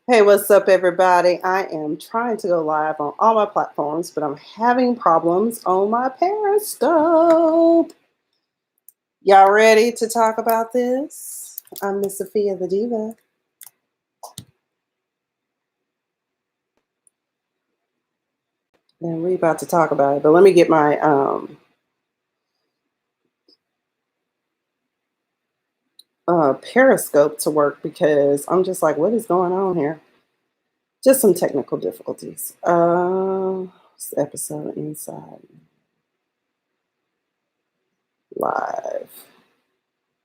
Hey, what's up, everybody? I am trying to go live on all my platforms, but I'm having problems on my Periscope. Y'all ready to talk about this? I'm Miss Sophia the Diva. And we're about to talk about it, but let me get my Periscope to work because I'm just like, what is going on here? Just some technical difficulties. This episode inside live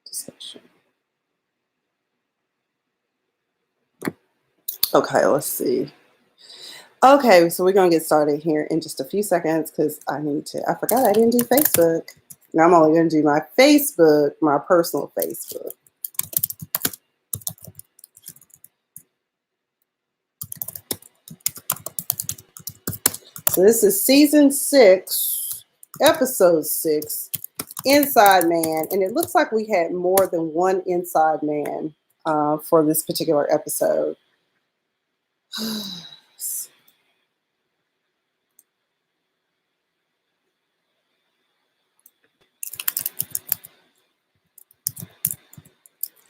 discussion. Okay, let's see. Okay, so we're gonna get started here in just a few seconds because I forgot I didn't do Facebook. Now I'm only gonna do my Facebook, my personal Facebook. So this is season 6, episode 6, Inside Man. And it looks like we had more than one inside man for this particular episode. I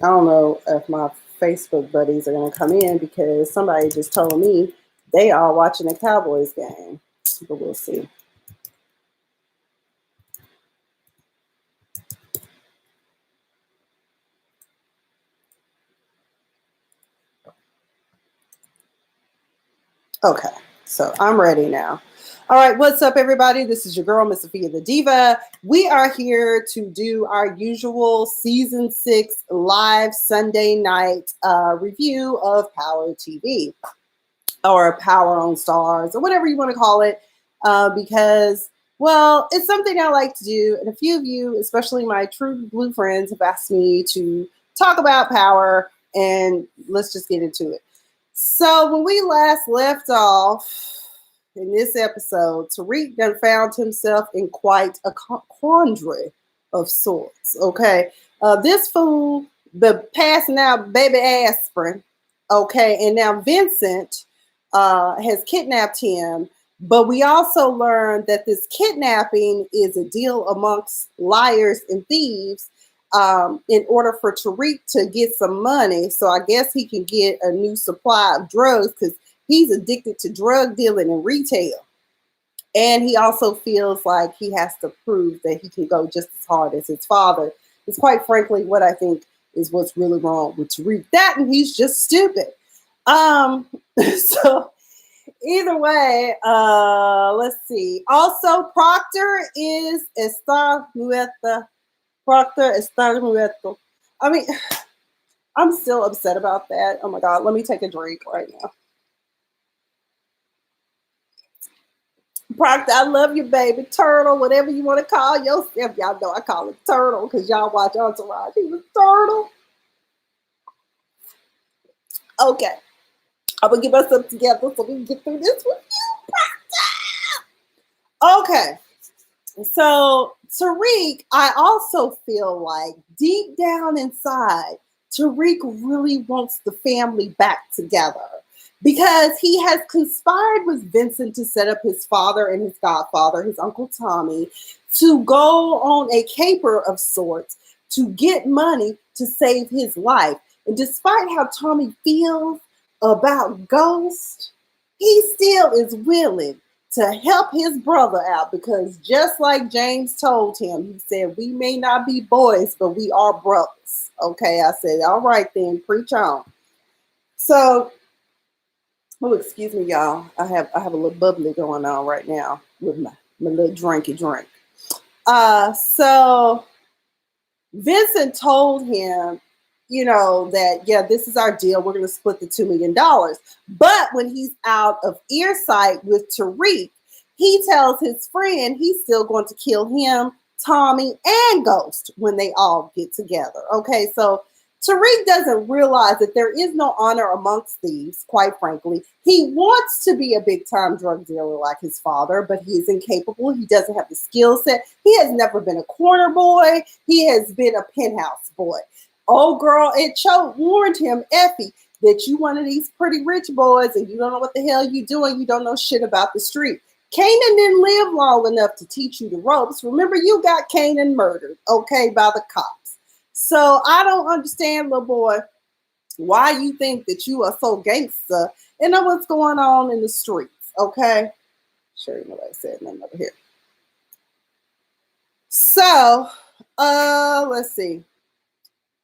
don't know if my Facebook buddies are going to come in because somebody just told me they are watching a Cowboys game, but we'll see. Okay, so I'm ready now. All right, what's up, everybody? This is your girl, Miss Sophia the Diva. We are here to do our usual season 6 live Sunday night review of Power TV or Power on Stars or whatever you want to call it, because, well, it's something I like to do. And a few of you, especially my true blue friends, have asked me to talk about Power, and let's just get into it. So when we last left off in this episode, Tariq done found himself in quite a quandary of sorts. Okay, this fool been passing out baby aspirin. Okay, and now Vincent has kidnapped him. But we also learned that this kidnapping is a deal amongst liars and thieves in order for Tariq to get some money. So I guess he can get a new supply of drugs because he's addicted to drug dealing and retail. And he also feels like he has to prove that he can go just as hard as his father. It's quite frankly what I think is what's really wrong with Tariq. That and he's just stupid. So either way, let's see. Also, Proctor is está muerta. Proctor está muerto. I mean, I'm still upset about that. Oh my God, let me take a drink right now. Proctor, I love you, baby. Turtle, whatever you want to call yourself. Y'all know I call it Turtle because y'all watch Entourage. He was Turtle. Okay. I'm going to get myself together so we can get through this with you, Proctor. Okay. So, Tariq, I also feel like deep down inside, Tariq really wants the family back together because he has conspired with Vincent to set up his father and his godfather, his Uncle Tommy, to go on a caper of sorts to get money to save his life. And despite how Tommy feels about Ghost, he still is willing to help his brother out because just like James told him, he said, we may not be boys, but we are brothers. Okay, I said, all right then, preach on. So, oh, excuse me, y'all. I have a little bubbly going on right now with my little drinky drink. So Vincent told him, that, yeah, this is our deal. We're going to split the $2 million. But when he's out of earsight with Tariq, he tells his friend he's still going to kill him, Tommy, and Ghost when they all get together. Okay, so Tariq doesn't realize that there is no honor amongst thieves, quite frankly. He wants to be a big-time drug dealer like his father, but he is incapable. He doesn't have the skill set. He has never been a corner boy. He has been a penthouse boy. Old girl at Choke warned him, Effie, that you one of these pretty rich boys and you don't know what the hell you doing. You don't know shit about the street. Kanan didn't live long enough to teach you the ropes. Remember, you got Kanan murdered, okay, by the cops. So I don't understand, little boy, why you think that you are so gangster and know what's going on in the streets, okay? Sure, nobody said nothing over here. So, let's see.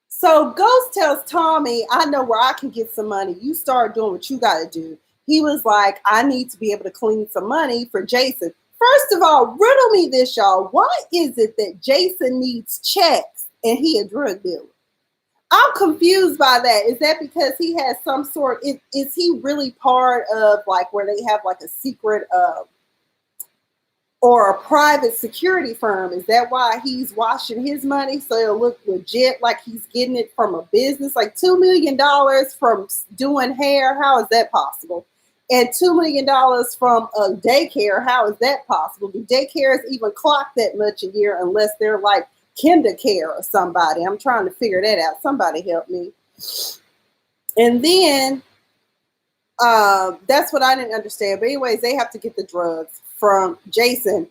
So Ghost tells Tommy, I know where I can get some money. You start doing what you got to do. He was like, I need to be able to clean some money for Jason. First of all, riddle me this, y'all. Why is it that Jason needs checks and he a drug dealer? I'm confused by that. Is that because he has some sort, is he really part of like where they have like a secret or a private security firm? Is that why he's washing his money so it'll look legit, like he's getting it from a business? Like $2 million from doing hair, how is that possible? And $2 million from a daycare, how is that possible? Do daycares even clock that much a year unless they're like KinderCare or somebody? I'm trying to figure that out. Somebody help me. And then that's what I didn't understand. But anyways, they have to get the drugs from Jason.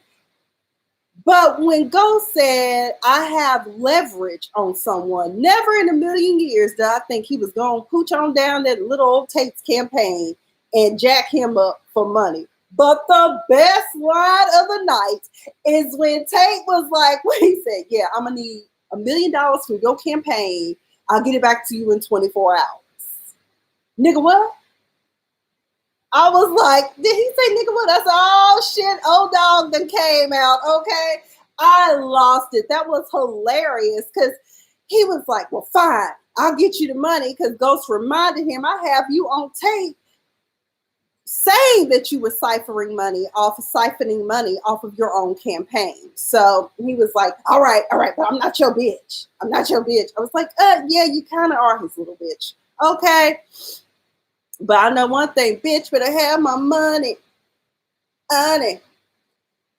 But when Ghost said, I have leverage on someone, never in a million years did I think he was going to pooch on down that little old Tate's campaign and jack him up for money. But the best line of the night is when Tate was like, when he said, yeah, I'm going to need $1 million from your campaign. I'll get it back to you in 24 hours. Nigga, what? I was like, did he say nigga what? I said, oh shit, old dog then came out, okay? I lost it. That was hilarious because he was like, well, fine, I'll get you the money, because Ghost reminded him, I have you on tape saying that you were siphoning money off of your own campaign. So he was like, all right, but I'm not your bitch. I'm not your bitch. I was like, yeah, you kind of are his little bitch. Okay. But I know one thing, bitch, better have my money. Honey.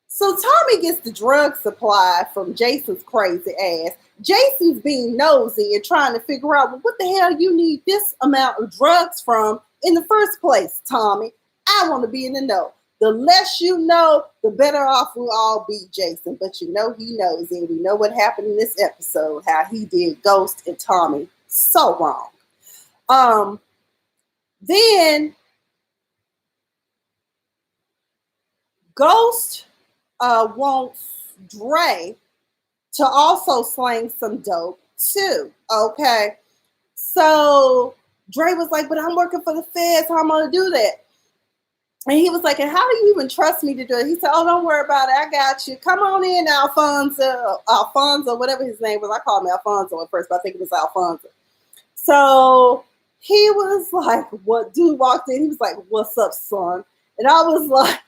So Tommy gets the drug supply from Jason's crazy ass. Jason's being nosy and trying to figure out, well, what the hell you need this amount of drugs from in the first place, Tommy? I want to be in the know. The less you know, the better off we'll all be, Jason. But you know he knows, and we know what happened in this episode, how he did Ghost and Tommy so wrong. Then Ghost wants Dre to also slang some dope too. Okay. So Dre was like, but I'm working for the feds. How am I going to do that? And he was like, and how do you even trust me to do it? He said, oh, don't worry about it. I got you. Come on in, Alfonso, whatever his name was. I called him Alfonso at first, but I think it was Alfonso. So he was like, what? Dude walked in. He was like, what's up, son? And I was like,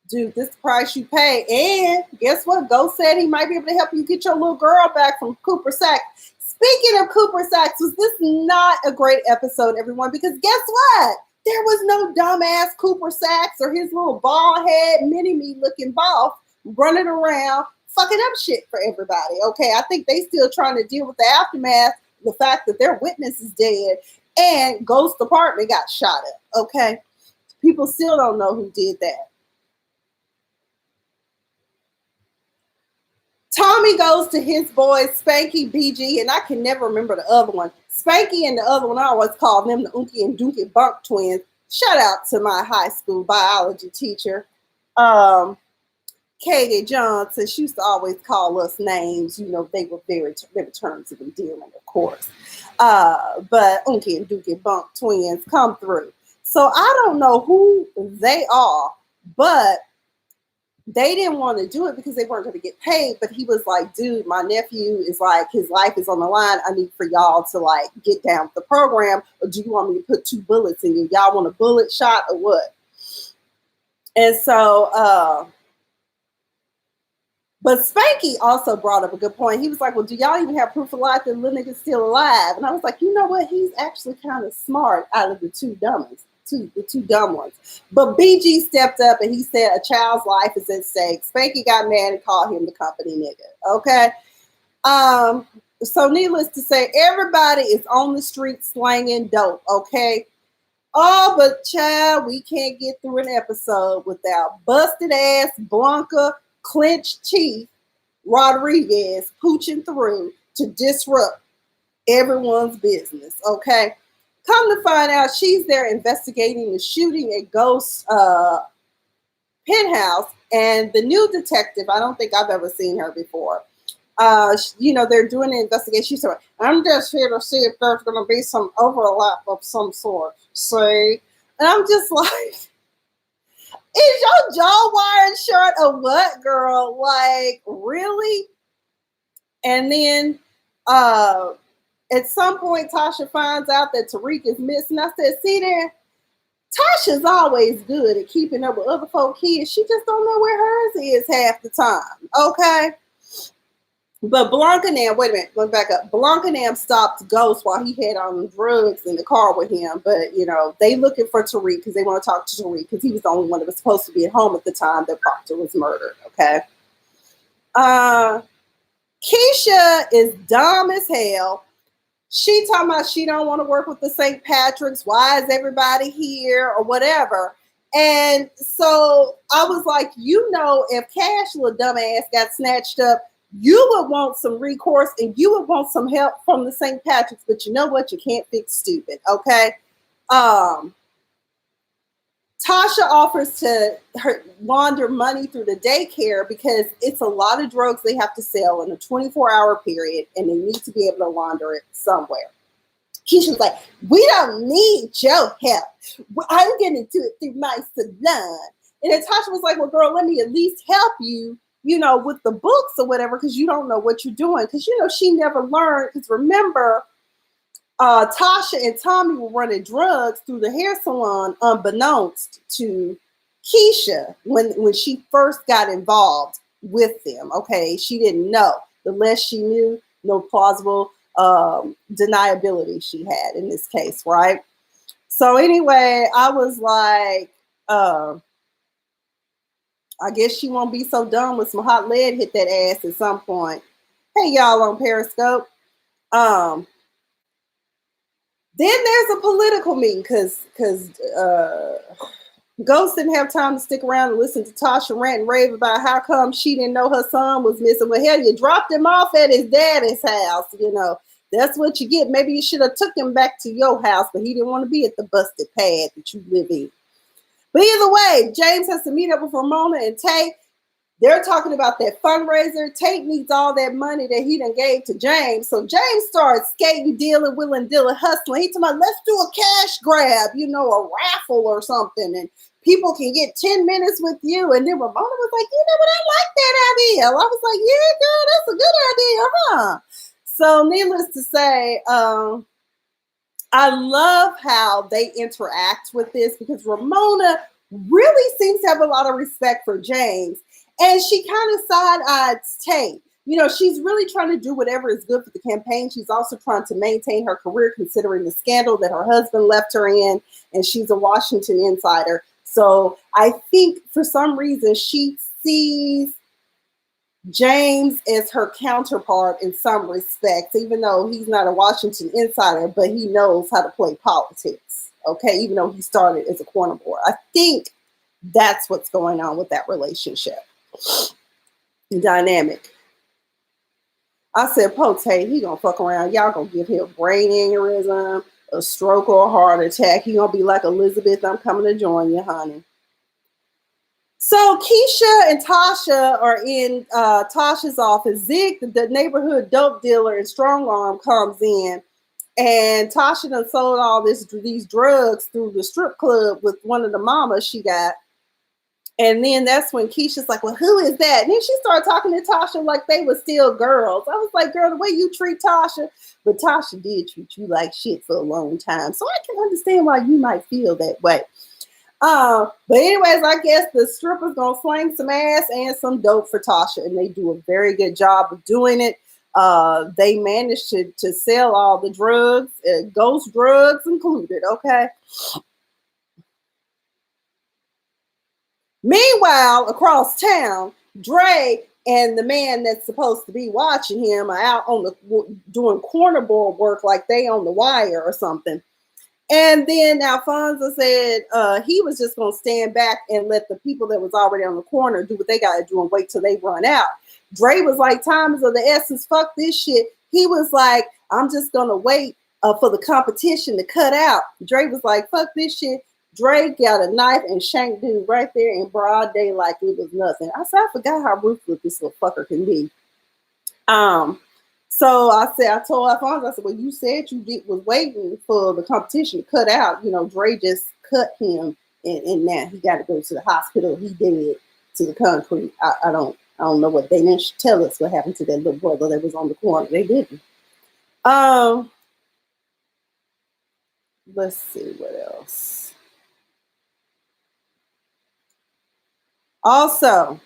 dude, this is the price you pay. And guess what? Ghost said he might be able to help you get your little girl back from Cooper Sacks. Speaking of Cooper Sacks, was this not a great episode, everyone? Because guess what? There was no dumbass Cooper Sacks or his little bald head, mini-me looking boss running around fucking up shit for everybody. Okay, I think they still trying to deal with the aftermath, the fact that their witness is dead and Ghost apartment got shot up. Okay, people still don't know who did that. Tommy goes to his boys, Spanky, BG, and I can never remember the other one. Spanky and the other one, I always call them the Unky and Dookie Bunk twins. Shout out to my high school biology teacher, Katie Johnson. She used to always call us names. You know, they were terms of endearment, of course. But Unky and Dookie Bunk twins come through. So I don't know who they are, but they didn't want to do it because they weren't going to get paid. But he was like, dude, my nephew is like, his life is on the line. I need for y'all to like get down with the program. Or do you want me to put 2 bullets in you? Y'all want a bullet shot or what? And so, but Spanky also brought up a good point. He was like, well, do y'all even have proof of life that little nigga's still alive? And I was like, you know what? He's actually kind of smart out of the two dumb ones. But BG stepped up and he said a child's life is at stake. Spanky got mad and called him the company nigga. Okay. So needless to say, everybody is on the street slanging dope, okay? Oh, but child, we can't get through an episode without busted ass Blanca clenched teeth Rodriguez pooching through to disrupt everyone's business, okay? Come to find out, she's there investigating the shooting at Ghost Penthouse, and the new detective, I don't think I've ever seen her before. They're doing an investigation. She said, I'm just here to see if there's going to be some overlap of some sort. See? And I'm just like, is your jaw wired short or what, girl? Like, really? And then at some point, Tasha finds out that Tariq is missing. I said, see there? Tasha's always good at keeping up with other folk kids. She just don't know where hers is half the time. Okay? But Blankenham, wait a minute, let me back up. Blankenham stopped Ghost while he had on drugs in the car with him. But, they looking for Tariq because they want to talk to Tariq because he was the only one that was supposed to be at home at the time that Proctor was murdered. Okay? Keisha is dumb as hell. She talking about she don't want to work with the St. Patrick's. Why is everybody here or whatever? And so I was like, if Cash, little dumbass, got snatched up, you would want some recourse and you would want some help from the St. Patrick's. But you know what? You can't fix stupid. Okay. Tasha offers to launder money through the daycare because it's a lot of drugs they have to sell in a 24-hour period, and they need to be able to launder it somewhere. Keisha's like, we don't need your help. I'm going to do it through my salon. And then Tasha was like, well, girl, let me at least help you, with the books or whatever, because you don't know what you're doing. Because, she never learned. Because remember, Tasha and Tommy were running drugs through the hair salon unbeknownst to Keisha when she first got involved with them. Okay, she didn't know. The less she knew, no plausible deniability she had in this case, right? So anyway, I was like, I guess she won't be so dumb with some hot lead hit that ass at some point. Hey, y'all on Periscope. Then there's a political meeting because Ghost didn't have time to stick around and listen to Tasha rant and rave about how come she didn't know her son was missing. Well, hell, you dropped him off at his daddy's house. That's what you get. Maybe you should have took him back to your house, but he didn't want to be at the busted pad that you live in. But either way, James has to meet up with Ramona and Tate. They're talking about that fundraiser. Tate needs all that money that he done gave to James. So James starts skating, dealing, willing, dealing, hustling. He's talking about, let's do a cash grab, a raffle or something. And people can get 10 minutes with you. And then Ramona was like, what? I like that idea. I was like, yeah, girl, that's a good idea, huh? So needless to say, I love how they interact with this because Ramona really seems to have a lot of respect for James. And she kind of side-eyes Tate. She's really trying to do whatever is good for the campaign. She's also trying to maintain her career considering the scandal that her husband left her in, and she's a Washington insider. So I think for some reason she sees James as her counterpart in some respects, even though he's not a Washington insider, but he knows how to play politics, okay, even though he started as a corner boy. I think that's what's going on with that relationship. Dynamic. I said, Pote, he gonna fuck around. Y'all gonna give him a brain aneurysm, a stroke, or a heart attack. He gonna be like, Elizabeth, I'm coming to join you, honey. So Keisha and Tasha are in Tasha's office. Zig, the neighborhood dope dealer and strong arm, comes in, and Tasha done sold all these drugs through the strip club with one of the mamas she got. And then that's when Keisha's like, well, who is that? And then she started talking to Tasha like they were still girls. I was like, girl, the way you treat Tasha, but Tasha did treat you like shit for a long time. So I can understand why you might feel that way. But anyways, I guess the stripper's gonna slang some ass and some dope for Tasha, and they do a very good job of doing it. They managed to sell all the drugs, ghost drugs included, okay? Meanwhile, across town, Dre and the man that's supposed to be watching him are out on the doing cornerboard work like they on the wire or something. And then Alfonso said he was just going to stand back and let the people that was already on the corner do what they got to do and wait till they run out. Dre was like, time is of the essence, fuck this shit. He was like, I'm just going to wait for the competition to cut out. Dre was like, fuck this shit. Dre got a knife and shanked dude right there in broad daylight. It was nothing. I said, I forgot how ruthless this little fucker can be. So I told Alfonso, I said, well, you said you was waiting for the competition to cut out. You know, Dre just cut him, and now he got to go to the hospital. He dead to the concrete. I don't know what they didn't tell us what happened to that little brother that was on the corner. They didn't. Let's see what else. Also,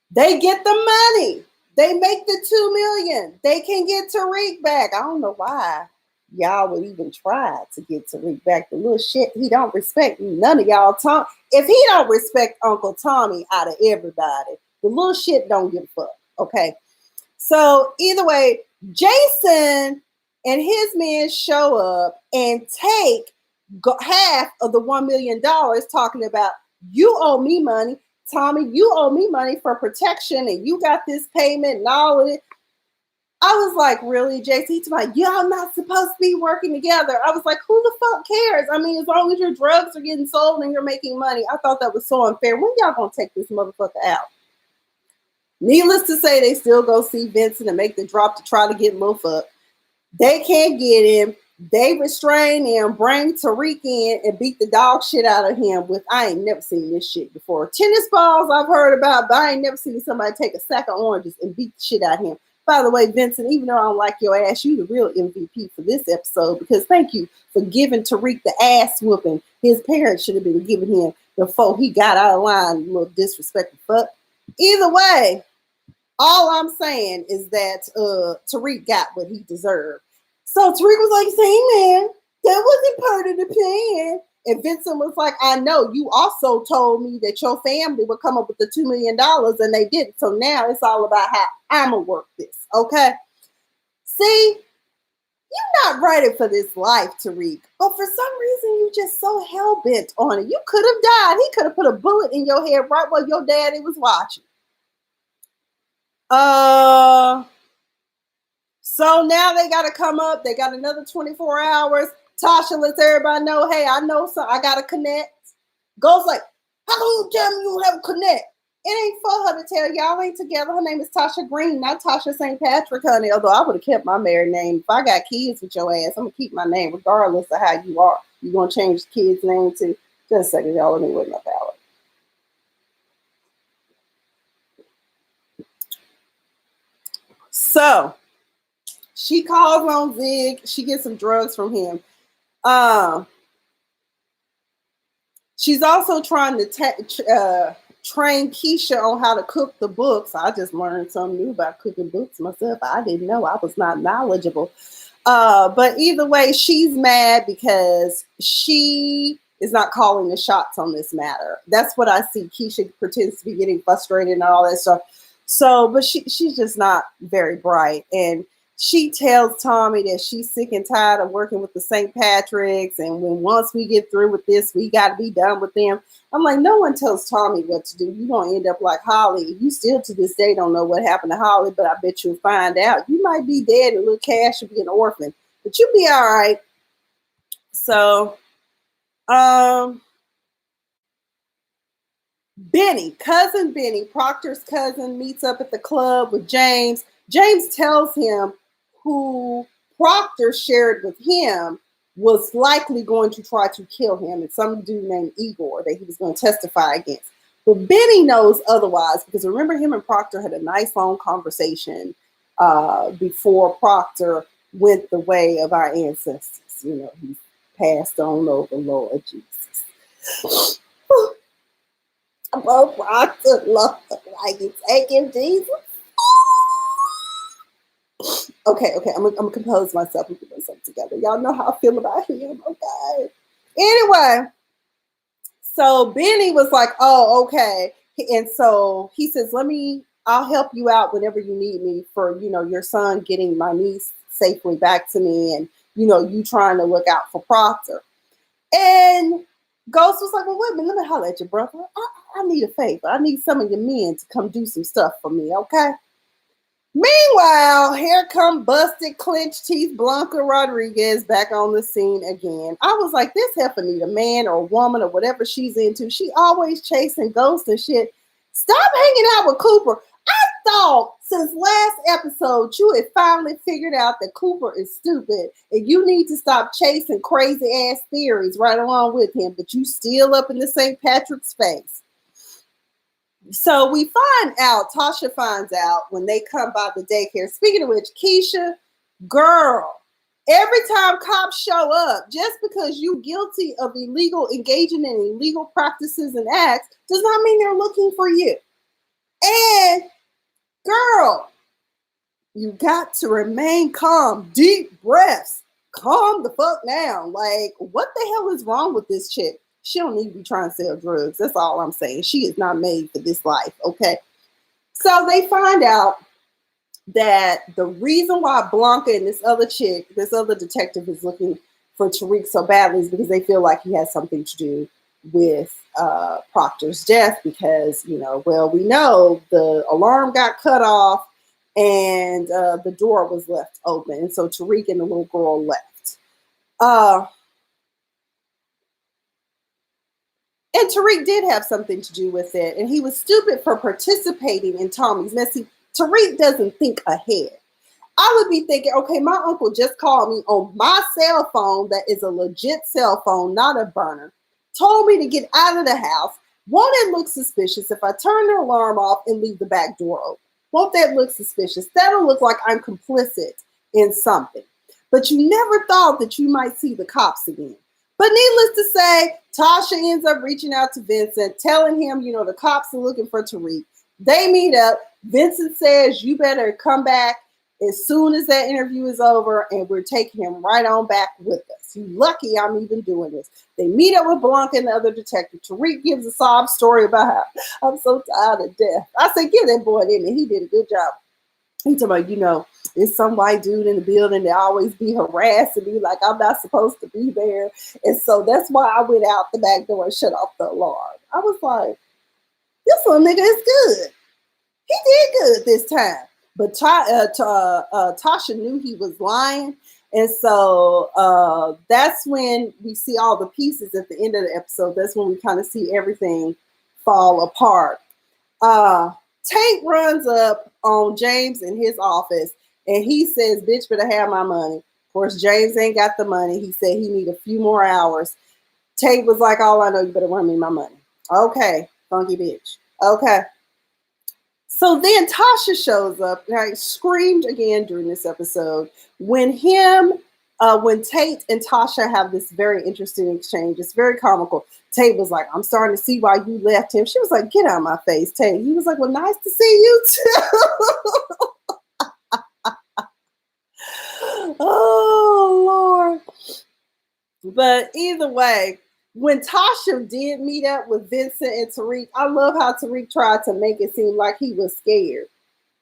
they get the money. They make the $2 million. They can get Tariq back. I don't know why y'all would even try to get Tariq back. The little shit he don't respect. None of y'all talk. If he don't respect Uncle Tommy out of everybody, the little shit don't give a fuck. Okay. So either way, Jason and his men show up and take half of the $1 million, talking about, you owe me money. Tommy, you owe me money for protection, and you got this payment and all of it. I was like, really, JC? He's like, y'all not supposed to be working together. I was like, who the fuck cares? I mean, as long as your drugs are getting sold and you're making money. I thought that was so unfair. When y'all gonna take this motherfucker out? Needless to say, they still go see Vincent and make the drop to try to get Lil Fuck. They can't get him. They restrain him, bring Tariq in, and beat the dog shit out of him with, I ain't never seen this shit before. Tennis balls I've heard about, but I ain't never seen somebody take a sack of oranges and beat the shit out of him. By the way, Vincent, even though I don't like your ass, you the real MVP for this episode, because thank you for giving Tariq the ass whooping his parents should have been giving him before he got out of line, you little disrespectful fuck. Either way, all I'm saying is that Tariq got what he deserved. So Tariq was like, say, man, that wasn't part of the plan. And Vincent was like, I know, you also told me that your family would come up with the $2 million and they didn't. So now it's all about how I'm going to work this. Okay. See, you're not ready for this life, Tariq. But for some reason, you're just so hell-bent on it. You could have died. He could have put a bullet in your head right while your daddy was watching. So now they got to come up. They got another 24 hours. Tasha lets everybody know, hey, I know something. I got to connect. Goes like, how come you tell me you have a connect? It ain't for her to tell y'all ain't together. Her name is Tasha Green, not Tasha St. Patrick, honey. Although I would have kept my married name. If I got kids with your ass, I'm going to keep my name regardless of how you are. You going to change the kid's name to, just a second, y'all. Let me wait my ballot. So she calls on Zig. She gets some drugs from him. She's also trying to train Keisha on how to cook the books. I just learned something new about cooking books myself. I didn't know. I was not knowledgeable. But either way, she's mad because she is not calling the shots on this matter. That's what I see. Keisha pretends to be getting frustrated and all that stuff. So, but she's just not very bright. And she tells Tommy that she's sick and tired of working with the St. Patricks. And when once we get through with this, we got to be done with them. I'm like, no one tells Tommy what to do. You're going to end up like Holly. You still to this day don't know what happened to Holly, but I bet you'll find out. You might be dead and little Cash will be an orphan, but you'll be all right. So, cousin Benny, Proctor's cousin, meets up at the club with James. James tells him who Proctor shared with him was likely going to try to kill him, and some dude named Igor that he was going to testify against. But Benny knows otherwise, because remember, him and Proctor had a nice long conversation before Proctor went the way of our ancestors. You know, he passed on over, Lord Jesus. Oh, Proctor, Lord, like you taking Jesus. Okay, I'm gonna compose myself and put myself together. Y'all know how I feel about him, okay? Anyway, So Benny was like, oh, okay. And so he says, I'll help you out whenever you need me for, your son getting my niece safely back to me and, you trying to look out for Proctor. And Ghost was like, well, wait a minute, let me holler at you, brother. I need a favor. I need some of your men to come do some stuff for me, okay? Meanwhile, here come busted, clenched teeth Blanca Rodriguez back on the scene again. I was like, this heifer need a man or a woman or whatever she's into. She always chasing ghosts and shit. Stop hanging out with Cooper. I thought since last episode you had finally figured out that Cooper is stupid and you need to stop chasing crazy ass theories right along with him, but you still up in the St. Patrick's face. So we find out, Tasha finds out when they come by the daycare. Speaking of which, Keisha, girl, every time cops show up, just because you're guilty of engaging in illegal practices and acts, does not mean they're looking for you. And girl, you got to remain calm. Deep breaths. Calm the fuck down. Like, what the hell is wrong with this chick? She don't need to be trying to sell drugs. That's all I'm saying. She is not made for this life, okay? So they find out that the reason why Blanca and this other detective is looking for Tariq so badly is because they feel like he has something to do with Proctor's death because, we know the alarm got cut off and the door was left open. And so Tariq and the little girl left. And Tariq did have something to do with it. And he was stupid for participating in Tommy's mess. See, Tariq doesn't think ahead. I would be thinking, okay, my uncle just called me on my cell phone that is a legit cell phone, not a burner. Told me to get out of the house. Won't it look suspicious if I turn the alarm off and leave the back door open? Won't that look suspicious? That'll look like I'm complicit in something. But you never thought that you might see the cops again. But needless to say, Tasha ends up reaching out to Vincent, telling him, the cops are looking for Tariq. They meet up. Vincent says, you better come back as soon as that interview is over, and we're taking him right on back with us. You're lucky I'm even doing this. They meet up with Blanca and the other detective. Tariq gives a sob story about how I'm so tired of death. I said, give that boy in, and he did a good job. He talking about, it's some white dude in the building that always be harassing me like I'm not supposed to be there. And so that's why I went out the back door and shut off the alarm. I was like, this little nigga is good. He did good this time. But Tasha knew he was lying. And so that's when we see all the pieces at the end of the episode. That's when we kind of see everything fall apart. Tate runs up on James in his office and he says, bitch, better have my money. Of course, James ain't got the money. He said he need a few more hours. Tate was like, all I know, you better run me my money. Okay, funky bitch. Okay. So then Tasha shows up, and I screamed again during this episode when Tate and Tasha have this very interesting exchange. It's very comical. Tate was like, I'm starting to see why you left him. She was like, get out of my face, Tate. He was like, well, nice to see you too. Oh, Lord. But either way, when Tasha did meet up with Vincent and Tariq, I love how Tariq tried to make it seem like he was scared.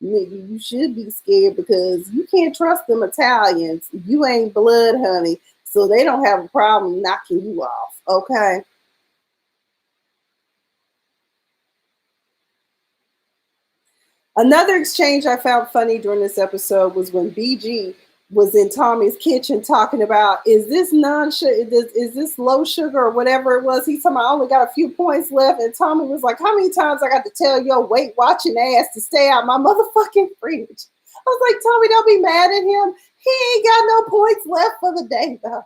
Nigga, you should be scared because you can't trust them Italians. You ain't blood, honey. So they don't have a problem knocking you off. Okay. Another exchange I found funny during this episode was when BG was in Tommy's kitchen talking about, is this is this low sugar or whatever it was? He's talking about, I only got a few points left. And Tommy was like, how many times I got to tell your weight watching ass to stay out my motherfucking fridge? I was like, Tommy, don't be mad at him. He ain't got no points left for the day, though.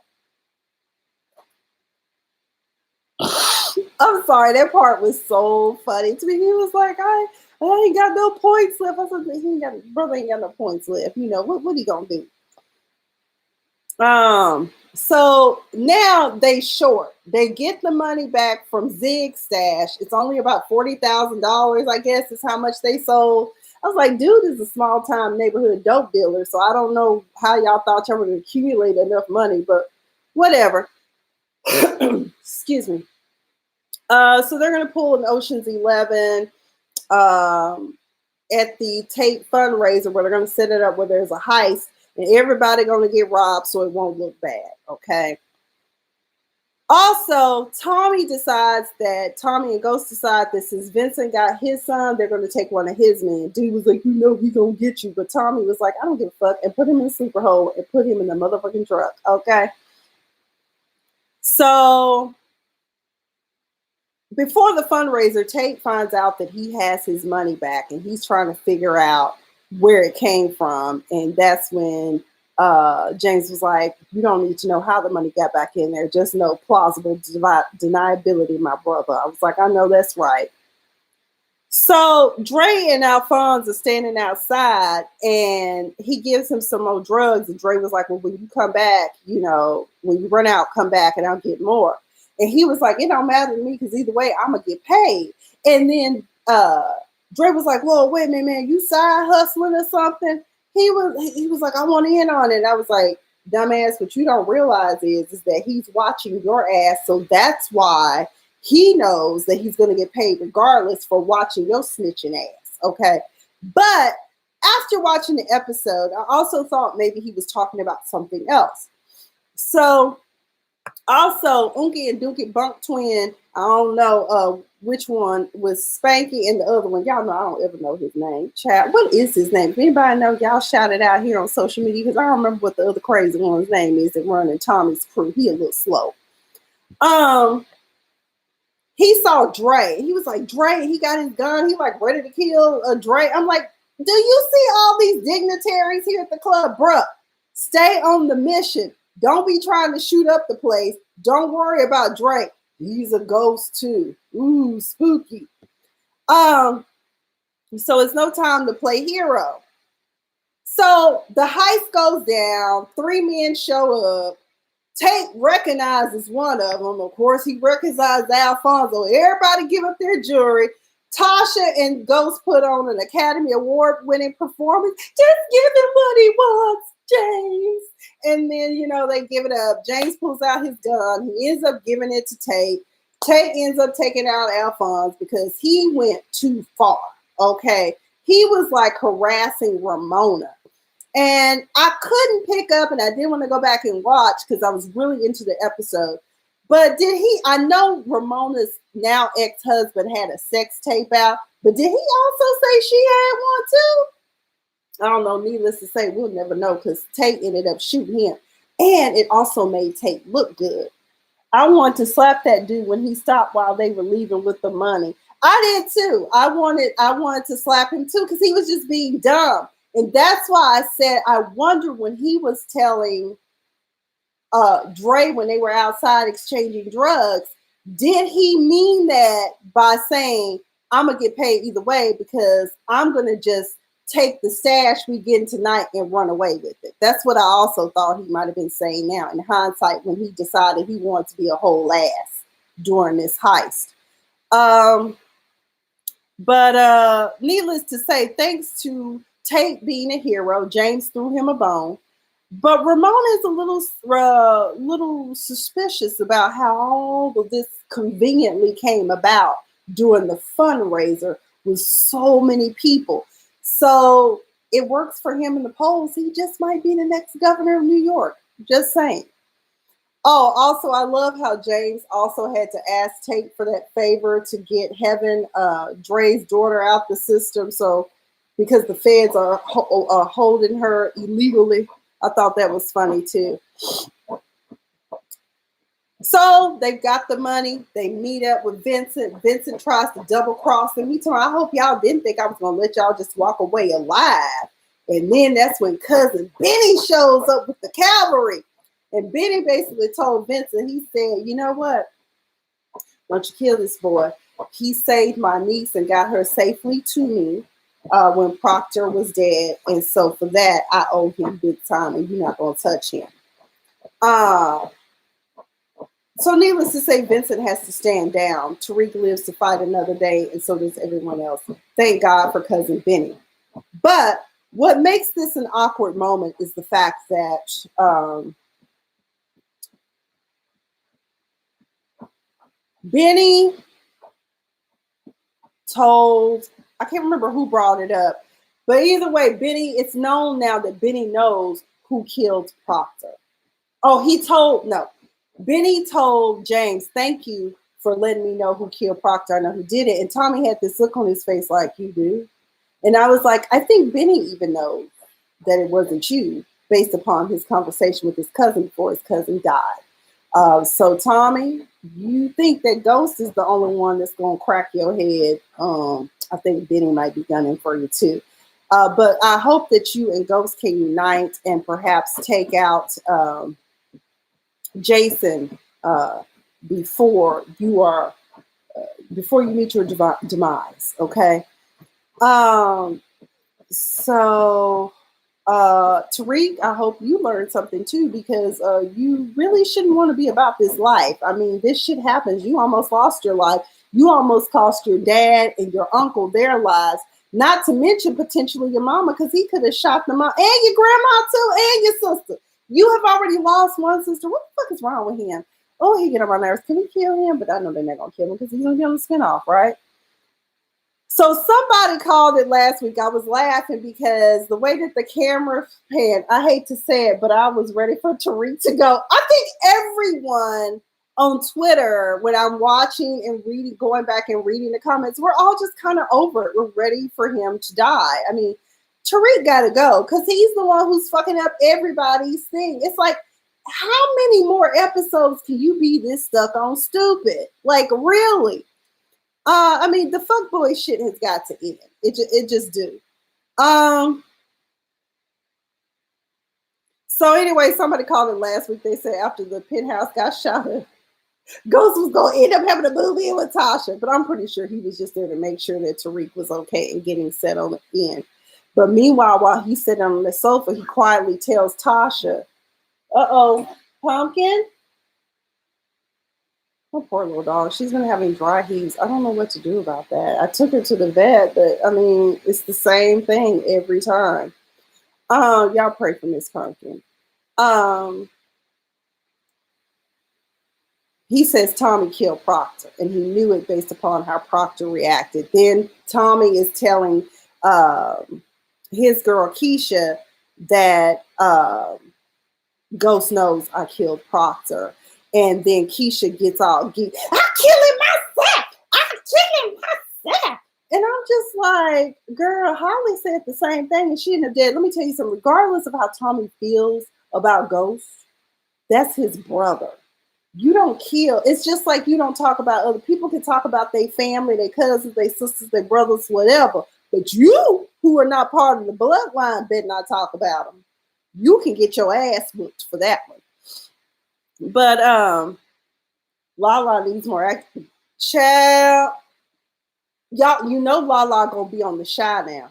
I'm sorry, that part was so funny to me. He was like, I ain't got no points left. I said, brother ain't got no points left. What he gonna do? So now they short. They get the money back from Zig's stash. It's only about $40,000, I guess, is how much they sold. I was like, dude is a small time neighborhood dope dealer, so I don't know how y'all thought y'all would accumulate enough money, but whatever. Excuse me. So they're going to pull an Ocean's 11 at the Tate fundraiser where they're going to set it up where there's a heist and everybody going to get robbed so it won't look bad. Okay. Also, Tommy and Ghost decide that since Vincent got his son, they're going to take one of his men. Dude was like, he going to get you. But Tommy was like, I don't give a fuck, and put him in the sleeper hole and put him in the motherfucking truck. Okay. So before the fundraiser, Tate finds out that he has his money back and he's trying to figure out where it came from. And that's when James was like, you don't need to know how the money got back in there. Just know plausible deniability, my brother. I was like, I know that's right. So Dre and Alphonse are standing outside and he gives him some more drugs. And Dre was like, well, when you come back, when you run out, come back and I'll get more. And he was like, it don't matter to me because either way, I'm going to get paid. And then Dre was like, whoa, wait a minute, man, you side hustling or something? He was like, I want in on it. And I was like, dumbass, what you don't realize is that he's watching your ass. So that's why he knows that he's going to get paid regardless for watching your snitching ass. Okay. But after watching the episode, I also thought maybe he was talking about something else. So also, Unky and Dookie Bunk Twin, I don't know which one was Spanky and the other one. Y'all know I don't ever know his name. Chat, what is his name? If anybody know, y'all shout it out here on social media because I don't remember what the other crazy one's name is that running Tommy's crew. He a little slow. He saw Dre. He was like, Dre, he got his gun. He like ready to kill Dre. I'm like, do you see all these dignitaries here at the club? Bruh, stay on the mission. Don't be trying to shoot up the place. Don't worry about Drake. He's a ghost too. Ooh, spooky. So it's no time to play hero. So the heist goes down. 3 men show up. Tate recognizes one of them. Of course, he recognizes Alfonso. Everybody give up their jewelry. Tasha and Ghost put on an Academy Award-winning performance. Just give him what he wants, James. And then, they give it up. James pulls out his gun. He ends up giving it to Tate. Tate ends up taking out Alphonse because he went too far, okay? He was like harassing Ramona. And I couldn't pick up, and I didn't want to go back and watch because I was really into the episode. But I know Ramona's now ex-husband had a sex tape out, but did he also say she had one too? I don't know. Needless to say, we'll never know because Tate ended up shooting him. And it also made Tate look good. I wanted to slap that dude when he stopped while they were leaving with the money. I did too. I wanted to slap him too because he was just being dumb. And that's why I said I wonder when he was telling Dre when they were outside exchanging drugs, did he mean that by saying, I'm going to get paid either way because I'm going to just take the stash we getting tonight and run away with it. That's what I also thought he might have been saying now in hindsight when he decided he wanted to be a whole ass during this heist. But needless to say, thanks to Tate being a hero, James threw him a bone. But Ramona is a little suspicious about how all of this conveniently came about during the fundraiser with so many people. So it works for him in the polls. He just might be the next governor of New York. Just saying. Oh, also, I love how James also had to ask Tate for that favor to get Heaven, Dre's daughter, out the system. So because the feds are holding her illegally. I thought that was funny too. So they've got the money. They meet up with Vincent. Vincent tries to double cross him. He told me, I hope y'all didn't think I was going to let y'all just walk away alive. And then that's when cousin Benny shows up with the cavalry. And Benny basically told Vincent, he said, you know what? Why don't you kill this boy? He saved my niece and got her safely to me when Proctor was dead. And so for that, I owe him big time and you're not going to touch him. So needless to say, Vincent has to stand down. Tariq lives to fight another day, and so does everyone else. Thank God for cousin Benny. But what makes this an awkward moment is the fact that Benny told, I can't remember who brought it up, but either way, Benny, it's known now that Benny knows who killed Proctor. Oh, no. Benny told James, thank you for letting me know who killed Proctor. I know who did it. And Tommy had this look on his face like, you do? And I was like, I think Benny even knows that it wasn't you based upon his conversation with his cousin before his cousin died. So Tommy, you think that Ghost is the only one that's going to crack your head. I think Benny might be gunning for you too. But I hope that you and Ghost can unite and perhaps take out Jason before you meet your demise. Okay. So Tariq, I hope you learned something too, because you really shouldn't want to be about this life. I mean, this shit happens. You almost lost your life. You almost cost your dad and your uncle their lives, not to mention potentially your mama, because he could have shot them out, and your grandma too, and your sister. You have already lost one sister. What the fuck is wrong with him? Oh, he get on my nerves. Can we kill him? But I know they're not gonna kill him because he's gonna be on the spinoff, right? So somebody called it last week. I was laughing because the way that the camera panned, I hate to say it, but I was ready for Tariq to go. I think everyone on Twitter, when I'm watching and reading, going back and reading the comments, we're all just kind of over it. We're ready for him to die. I mean, Tariq got to go because he's the one who's fucking up everybody's thing. It's like, how many more episodes can you be this stuck on stupid? Like, really? I mean, the fuckboy shit has got to end. It just do. So anyway, somebody called it last week. They said after the penthouse got shot, Ghost was going to end up having a movie with Tasha. But I'm pretty sure he was just there to make sure that Tariq was okay and getting set on the end. But meanwhile, while he's sitting on the sofa, he quietly tells Tasha, uh-oh, Pumpkin? Oh, poor little dog. She's been having dry heaves. I don't know what to do about that. I took her to the vet, but I mean, it's the same thing every time. Y'all pray for Miss Pumpkin. He says Tommy killed Proctor, and he knew it based upon how Proctor reacted. Then Tommy is telling his girl Keisha that Ghost knows I killed Proctor. And then Keisha gets all I'm killing myself. I'm killing myself. And I'm just like, girl, Holly said the same thing and she ended up dead. Let me tell you something. Regardless of how Tommy feels about Ghost, that's his brother. You don't kill. It's just like you don't talk about other people. Can talk about their family, their cousins, their sisters, their brothers, whatever. But you, who are not part of the bloodline, better not talk about them. You can get your ass whooped for that one. But Lala needs more acting. Child, y'all, you know Lala gonna be on the Shy now.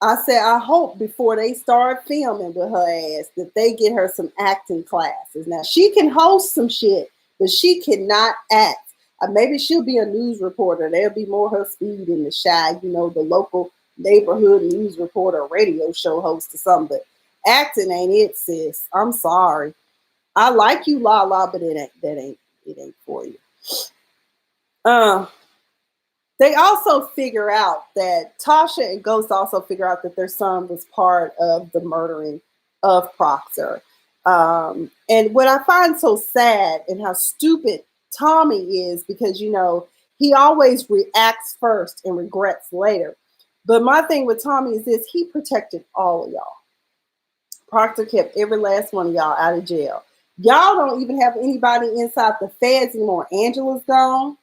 I said I hope before they start filming with her ass that they get her some acting classes. Now she can host some shit, but she cannot act. Maybe she'll be a news reporter. There'll be more her speed in the Shy, you know, the local neighborhood news reporter, radio show host or something. But acting ain't it, sis. I'm sorry. I like you, Lala, but it ain't for you. They also figure out that Tasha and Ghost also figure out that their son was part of the murdering of Proctor. And what I find so sad and how stupid Tommy is, because, you know, he always reacts first and regrets later. But my thing with Tommy is this: he protected all of y'all. Proctor kept every last one of y'all out of jail. Y'all don't even have anybody inside the feds anymore. Angela's gone.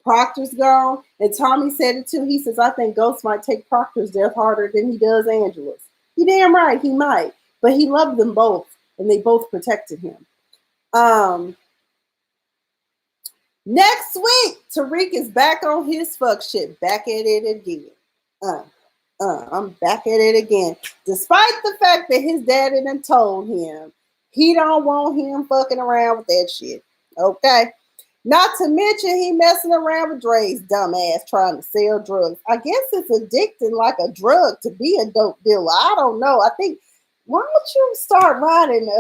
Proctor's gone. And Tommy said it too. He says, I think Ghost might take Proctor's death harder than he does Angela's. He damn right, he might. But he loved them both, and they both protected him. Next week, Tariq is back on his fuck shit. Back at it again. I'm back at it again. Despite the fact that his daddy done told him he don't want him fucking around with that shit. Okay? Not to mention he messing around with Dre's dumbass trying to sell drugs. I guess it's addicting like a drug to be a dope dealer. I don't know. I think, why don't you start writing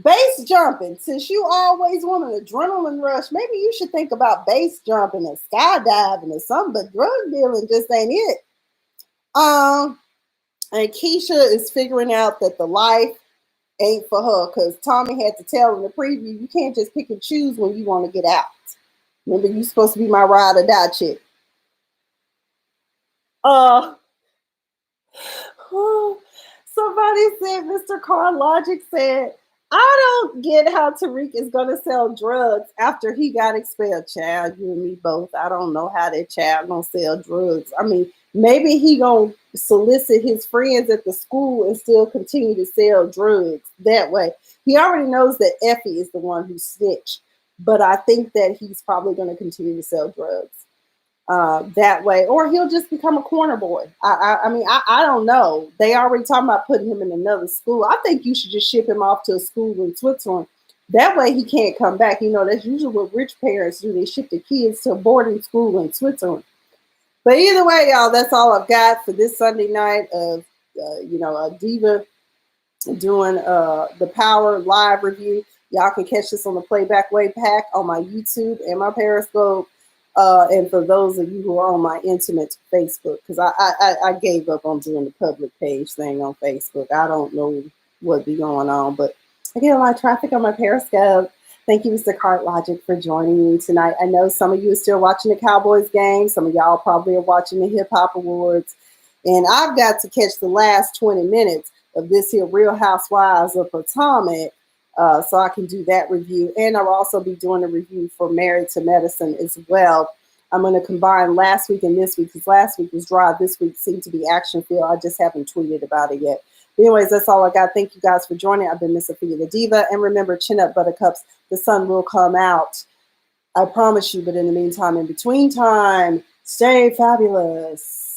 Base jumping. Since you always want an adrenaline rush, maybe you should think about base jumping and skydiving or something, but drug dealing just ain't it. And Keisha is figuring out that the life ain't for her because Tommy had to tell in the preview, you can't just pick and choose when you want to get out. Remember, you're supposed to be my ride or die chick. Somebody said, Mr. Carl Logic said, I don't get how Tariq is going to sell drugs after he got expelled. Child, you and me both. I don't know how that child going to sell drugs. I mean, maybe he going to solicit his friends at the school and still continue to sell drugs that way. He already knows that Effie is the one who snitched, but I think that he's probably going to continue to sell drugs that way, or he'll just become a corner boy. I mean, I don't know. They already talking about putting him in another school. I think you should just ship him off to a school in Switzerland. That way he can't come back. You know, that's usually what rich parents do. They ship the kids to a boarding school in Switzerland. But either way, y'all, that's all I've got for this Sunday night of, a Diva doing the Power live review. Y'all can catch this on the Playback Way Pack on my YouTube and my Periscope. And for those of you who are on my intimate Facebook, because I gave up on doing the public page thing on Facebook. I don't know what be going on, but I get a lot of traffic on my Periscope. Thank you, Mr. Cart Logic, for joining me tonight. I know some of you are still watching the Cowboys game. Some of y'all probably are watching the Hip Hop Awards. And I've got to catch the last 20 minutes of this here Real Housewives of Potomac. So I can do that review. And I'll also be doing a review for Married to Medicine as well. I'm going to combine last week and this week because last week was dry. This week seemed to be action-filled. I just haven't tweeted about it yet. But anyways, that's all I got. Thank you guys for joining. I've been Miss Sophia the Diva. And remember, chin up, buttercups. The sun will come out. I promise you. But in the meantime, in between time, stay fabulous.